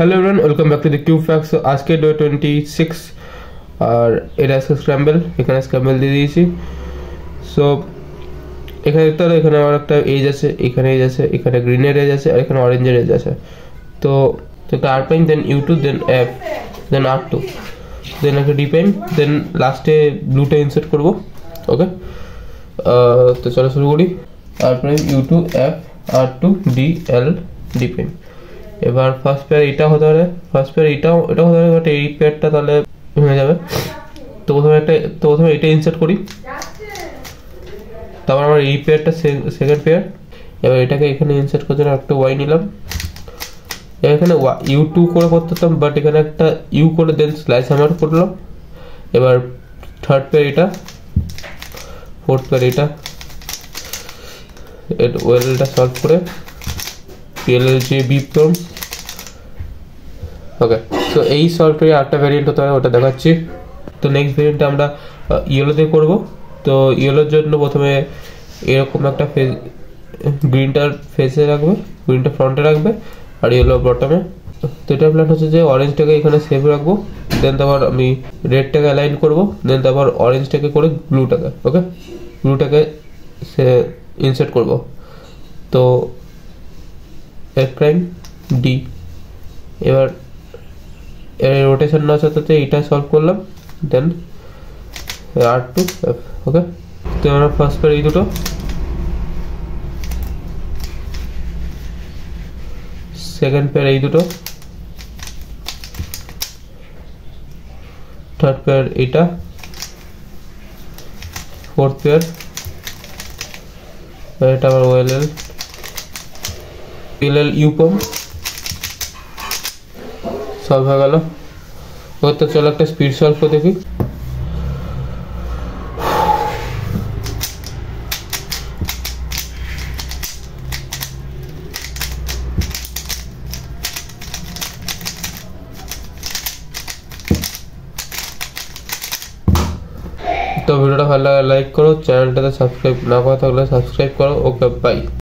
Hello everyone, welcome back to the cube facts. तो आज के डे 26 আর এটা আজকে স্ক্র্যাম্বল, এখানে স্ক্র্যাম্বল দিয়ে দিয়েছি। সো এখানে দেখতে হলে এখানে আমার একটা এজ আছে, এখানে এজ আছে, এখানে গ্রিনের এজ আছে আর এখানে অরেঞ্জের এজ আছে। তো একটা R prime, then U two, then F, then R two, then একটা ডি প্রাইম, দেন লাস্টে ব্লুটা ইনসার্ট করবো। ওকে, তো চলো শুরু করি। R prime, U two, F, R two, D, L, D prime. এবার ফার্স্ট পেয়ার এটা হতে পারে, ফার্স্ট পেয়ার এটা হতে পারে, বাট এই পেয়ারটা তাহলে হয়ে যাবে। তো প্রথমে এটা ইনসার্ট করি, তারপর আমার এই পেয়ারটা সেকেন্ড পেয়ার। এবার এটাকে এখানে ইনসার্ট করতে একটা ওয়াই নিলাম, এখানে ইউ টু করে করতে হতাম, বাট এখানে একটা ইউ করে দেন স্ল্যাশ হ্যামার করলাম। এবার থার্ড পেয়ার এটা, ফোর্থ পেয়ার এটা, ওয়েলটা সলভ করে পিএলএল যে বিপ করুন। ওকে, তো এই সলভটারই আরেকটা ভ্যারিয়েন্ট হতে হয়, ওটা দেখাচ্ছি। তো নেক্সট ভ্যারিয়েন্টটা আমরা ইয়েলো দিয়ে করবো। তো ইয়েলোর জন্য প্রথমে এরকম একটা গ্রিনটার ফেসে রাখবে, গ্রিনটা ফ্রন্টে রাখবে আর ইয়েলো বটমে। তো এটা প্ল্যান হচ্ছে যে অরেঞ্জটাকে এখানে সেভ রাখবো, দেন তারপর আমি রেডটাকে অ্যালাইন করবো, দেন তারপর অরেঞ্জটাকে করে ব্লুটাকে, ওকে, ব্লুটাকে সে ইনসার্ট করবো। তো এফ প্রাইম ডি, এবার রোটেশন না চাতে এটা সলভ করলাম, দেন আর টু এফ। ওকে, তো আমরা ফার্স্ট পেয়ার এই দুটো, সেকেন্ড পেয়ার এই দুটো, থার্ড পেয়ার এইটা, ফোর্থ পেয়ার এটা আমার ওএলএল পিএলএল ইউপম সলভ হয়ে গেল। ওর তো চলো একটা স্পিড সলভ করে দেখি। তো ভিডিওটা ভালো লাগে লাইক করো, চ্যানেলটাতে সাবস্ক্রাইব না করা থাকলে সাবস্ক্রাইব করো। ওকে, বাই।